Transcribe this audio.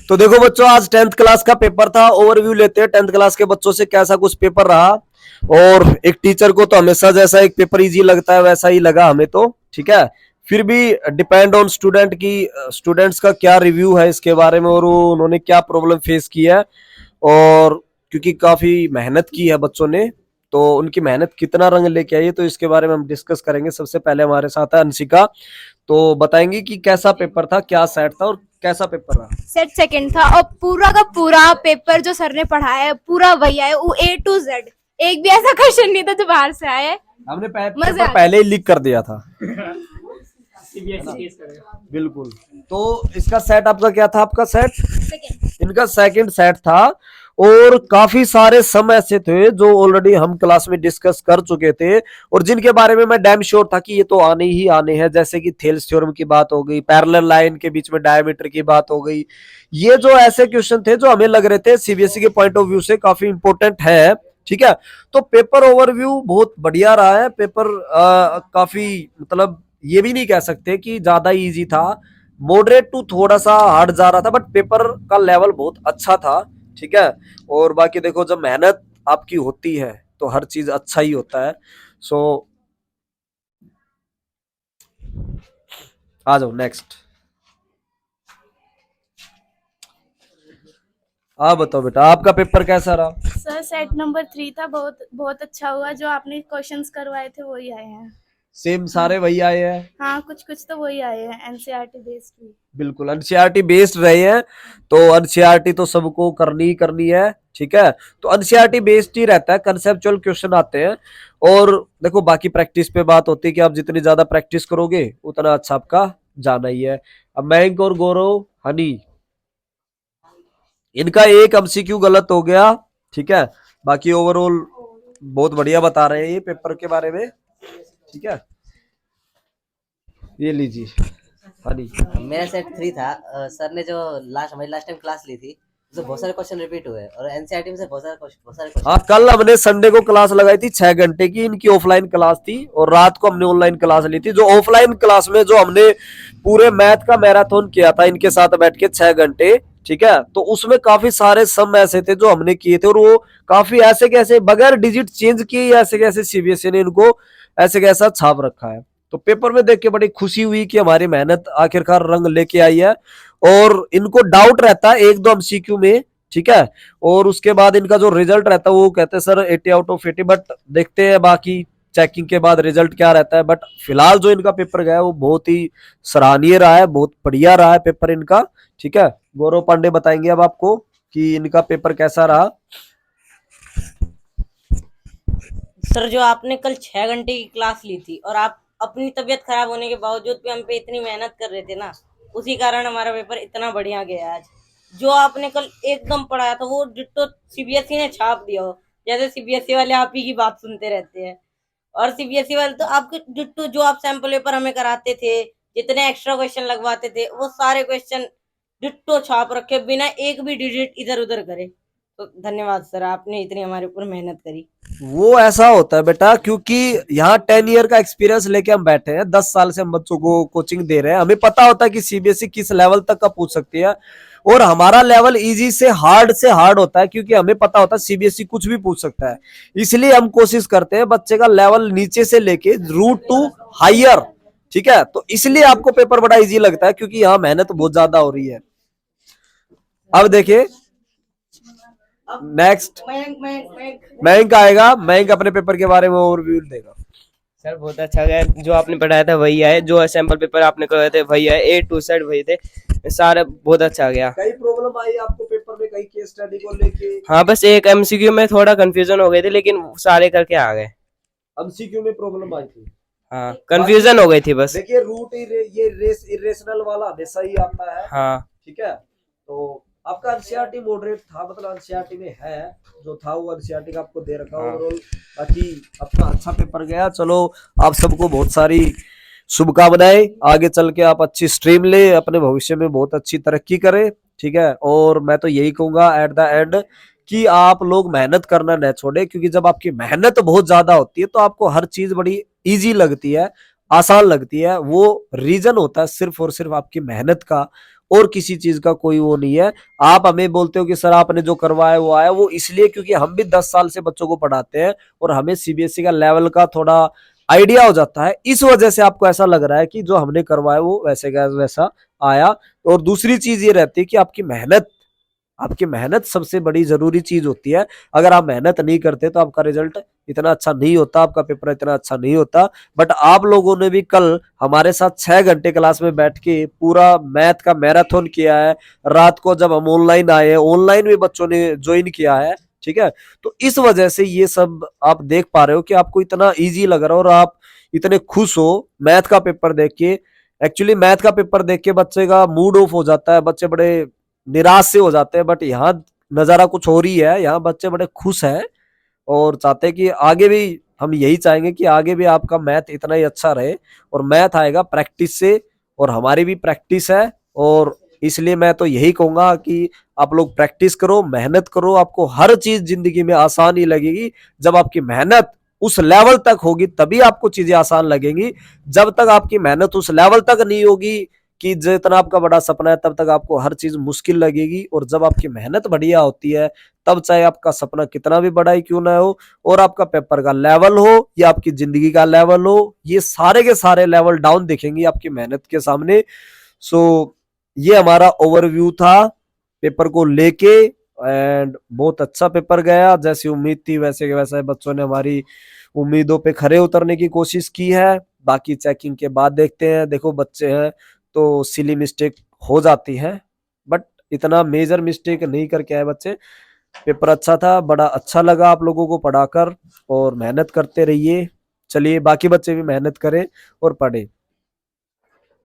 तो देखो बच्चों, आज 10th क्लास का पेपर था। ओवरव्यू लेते हैं 10th क्लास के बच्चों से कैसा कुछ पेपर रहा। और एक टीचर को तो हमेशा जैसा एक पेपर इजी लगता है वैसा ही लगा हमें तो, ठीक है। फिर भी डिपेंड ऑन स्टूडेंट की, स्टूडेंट्स का क्या रिव्यू है इसके बारे में और उन्होंने क्या प्रॉब्लम फेस की है। और क्योंकि काफी मेहनत की है बच्चों ने, तो उनकी मेहनत कितना रंग लेके आई है तो इसके बारे में हम डिस्कस करेंगे। सबसे पहले हमारे साथ है अंशिका, तो बताएंगे कि कैसा पेपर था, क्या सेट था और कैसा पेपर रहा। सेट सेकंड था और पूरा का पूरा पेपर जो सर ने पढ़ाया है पूरा वही आया, वो A to Z। एक भी ऐसा क्वेश्चन नहीं था जो बाहर से आया है। हमने मजा पेपर पहले ही लीक कर दिया था। सीबीएसई बिल्कुल। तो इसका सेट आपका क्या था? आपका सेट, सेकंड इनका सेकंड सेट था। और काफी सारे सम ऐसे थे जो ऑलरेडी हम क्लास में डिस्कस कर चुके थे और जिनके बारे में मैं डैम श्योर था कि ये तो आने ही आने हैं। जैसे कि थेल्स थ्योरम की बात हो गई, पैरेलल लाइन के बीच में डायमीटर की बात हो गई। ये जो ऐसे क्वेश्चन थे जो हमें लग रहे थे सीबीएसई के पॉइंट ऑफ व्यू से काफी इंपॉर्टेंट है, ठीक है। तो पेपर ओवरव्यू बहुत बढ़िया रहा है पेपर। काफी मतलब ये भी नहीं कह सकते कि ज्यादा इजी था, मॉडरेट टू थोड़ा सा हार्ड जा रहा था, बट पेपर का लेवल बहुत अच्छा था, ठीक है। और बाकी देखो, जब मेहनत आपकी होती है तो हर चीज अच्छा ही होता है। सो आ जाओ नेक्स्ट। आप बताओ बेटा, आपका पेपर कैसा रहा? सर सेट नंबर 3 था, बहुत बहुत अच्छा हुआ। जो आपने क्वेश्चंस करवाए थे वही आए हैं। सेम सारे वही आए हैं? हाँ, कुछ कुछ तो वही आए हैं, एनसीईआरटी बेस्ड भी। बिल्कुल एनसीईआरटी बेस्ड रहे हैं, तो एनसीईआरटी तो सबको करनी ही करनी है, ठीक है। तो एनसीईआरटी बेस्ड ही रहता है, कंसेप्चुअल क्वेश्चन आते हैं। और देखो बाकी प्रैक्टिस पे बात होती है कि आप जितनी ज्यादा प्रैक्टिस करोगे उतना अच्छा आपका जाना ही है। अब मयंक और गौरव, हनी, इनका एक एमसीक्यू गलत हो गया, ठीक है। बाकी ओवरऑल बहुत बढ़िया बता रहे हैं ये पेपर के बारे में, ठीक है। ये लीजिए हनी। मेरा सेट 3 था। सर ने जो हमारी लास्ट टाइम क्लास ली थी उसमें बहुत सारे क्वेश्चन रिपीट हुए और एनसीईआरटी में से बहुत सारे क्वेश्चन। हाँ, कल हमने संडे को क्लास लगाई थी 6 घंटे की, इनकी ऑफलाइन क्लास थी और रात को हमने ऑनलाइन क्लास ली थी। जो ऑफलाइन क्लास में जो हमने पूरे मैथ का मैराथन किया था इनके साथ बैठ के 6 घंटे, ठीक है। तो उसमें काफी सारे सम ऐसे थे जो हमने किए थे और वो काफी ऐसे कैसे बगैर डिजिट चेंज किए ऐसे कैसे सीबीएसई ने इनको ऐसे कैसा छाप रखा है। तो पेपर में देख के बड़ी खुशी हुई कि हमारी मेहनत आखिरकार रंग लेके आई है। और इनको डाउट रहता है एक दो एमसीक्यू में, ठीक है। और उसके बाद इनका जो रिजल्ट रहता है वो कहते हैं सर 80 आउट ऑफ 80, बट देखते हैं बाकी चेकिंग के बाद रिजल्ट क्या रहता है। बट फिलहाल जो इनका पेपर गया है वो बहुत ही सराहनीय रहा है, बहुत बढ़िया रहा है पेपर इनका, ठीक है। गौरव पांडे बताएंगे अब आपको कि इनका पेपर कैसा रहा। सर जो आपने कल 6 घंटे की क्लास ली थी और आप अपनी तबीयत खराब होने के बावजूद भी हम पे इतनी मेहनत कर रहे थे ना, उसी कारण हमारा पेपर इतना बढ़िया गया आज। जो आपने कल एकदम पढ़ाया था वो डिट्टो सीबीएसई ने छाप दिया हो। जैसे सीबीएसई वाले आप ही की बात सुनते रहते हैं और सीबीएसई वाले तो आपके डिट्टो जो आप सैंपल पेपर हमें कराते थे, जितने एक्स्ट्रा क्वेश्चन लगवाते थे वो सारे क्वेश्चन डिट्टो छाप रखे बिना एक भी डिजिट इधर उधर करे। तो धन्यवाद सर, आपने इतनी हमारे ऊपर मेहनत करी। वो ऐसा होता है बेटा, क्योंकि यहाँ 10 ईयर का एक्सपीरियंस लेके हम बैठे हैं, 10 साल से हम बच्चों को कोचिंग दे रहे हैं। हमें पता होता है कि सीबीएसई किस लेवल तक का पूछ सकती है और हमारा लेवल इजी से हार्ड होता है, क्योंकि हमें पता होता है सीबीएसई कुछ भी पूछ सकता है। इसलिए हम कोशिश करते हैं बच्चे का लेवल नीचे से लेके रूट टू हायर, ठीक है। तो इसलिए आपको पेपर बड़ा इजी लगता है क्योंकि यहाँ मेहनत बहुत ज्यादा हो रही है। अब देखिए नेक्स्ट मयंक आएगा, मयंक अपने पेपर के बारे में ओवरव्यू देगा। सर बहुत अच्छा गया, जो आपने पढ़ाया था वही आए, जो सैंपल पेपर आपने करवाए थे वही आए, A to Z वही थे, सारा बहुत अच्छा गया। कई प्रॉब्लम आई आपको पेपर में, कई केस स्टडी को लेके? हाँ बस एक एमसीक्यू में थोड़ा कंफ्यूजन हो गए थे लेकिन सारे करके आ गए। एमसीक्यू में प्रॉब्लम आई थी, हाँ कंफ्यूजन हो गई थी बस। देखिए रूट ये इरेशनल वाला हमेशा ही आता है, हाँ ठीक है। तो आपका एनसीईआरटी मॉडरेट था, मतलब एनसीईआरटी में है जो था वो एनसीईआरटी का आपको दे रखा ओवरऑल। बाकी आपका अच्छा पेपर गया, चलो आप सबको बहुत सारी शुभकामनाएं। आगे चल के आप अच्छी स्ट्रीम ले, अपने भविष्य में बहुत अच्छी तरक्की करें, ठीक है। और मैं तो यही कहूंगा एट द एंड कि आप लोग मेहनत करना न छोड़े, क्योंकि जब आपकी मेहनत बहुत ज्यादा होती है तो आपको हर चीज बड़ी इजी लगती है, आसान लगती है। वो रीजन होता है सिर्फ और सिर्फ आपकी मेहनत का और किसी चीज का कोई वो नहीं है। आप हमें बोलते हो कि सर आपने जो करवाया वो आया, वो इसलिए क्योंकि हम भी 10 साल से बच्चों को पढ़ाते हैं और हमें सीबीएसई का लेवल का थोड़ा आइडिया हो जाता है, इस वजह से आपको ऐसा लग रहा है कि जो हमने करवाया वो वैसे का वैसा आया। और दूसरी चीज ये रहती है कि आपकी मेहनत सबसे बड़ी जरूरी चीज होती है। अगर आप मेहनत नहीं करते तो आपका रिजल्ट इतना अच्छा नहीं होता, आपका पेपर इतना अच्छा नहीं होता। बट आप लोगों ने भी कल हमारे साथ 6 घंटे क्लास में बैठ के पूरा मैथ का मैराथन किया है। रात को जब हम ऑनलाइन आए, ऑनलाइन भी बच्चों ने ज्वाइन किया है, ठीक है। तो इस वजह से ये सब आप देख पा रहे हो कि आपको इतना ईजी लग रहा है और आप इतने खुश हो मैथ का पेपर देख के। एक्चुअली मैथ का पेपर देख के बच्चे का मूड ऑफ हो जाता है, बच्चे बड़े निराश से हो जाते हैं। बट यहाँ नजारा कुछ हो रही है, यहाँ बच्चे बड़े खुश हैं और चाहते हैं कि आगे भी, हम यही चाहेंगे कि आगे भी आपका मैथ इतना ही अच्छा रहे। और मैथ आएगा प्रैक्टिस से, और हमारी भी प्रैक्टिस है। और इसलिए मैं तो यही कहूंगा कि आप लोग प्रैक्टिस करो, मेहनत करो, आपको हर चीज जिंदगी में आसान ही लगेगी। जब आपकी मेहनत उस लेवल तक होगी तभी आपको चीजें आसान लगेंगी। जब तक आपकी मेहनत उस लेवल तक नहीं होगी कि जितना आपका बड़ा सपना है, तब तक आपको हर चीज मुश्किल लगेगी। और जब आपकी मेहनत बढ़िया होती है, तब चाहे आपका सपना कितना भी बड़ा ही क्यों ना हो, और आपका पेपर का लेवल हो या आपकी जिंदगी का लेवल हो, ये सारे के सारे लेवल डाउन दिखेंगे आपकी मेहनत के सामने। सो ये हमारा ओवरव्यू था पेपर को लेके, एंड बहुत अच्छा पेपर गया। जैसी उम्मीद थी वैसे के वैसा बच्चों ने हमारी उम्मीदों पे खरे उतरने की कोशिश की है। बाकी चेकिंग के बाद देखते हैं। देखो बच्चे हैं तो सिली मिस्टेक हो जाती है, बट इतना मेजर मिस्टेक नहीं करके आए बच्चे। पेपर अच्छा था, बड़ा अच्छा लगा आप लोगों को पढ़ाकर, और मेहनत करते रहिए। चलिए बाकी बच्चे भी मेहनत करें और पढ़े।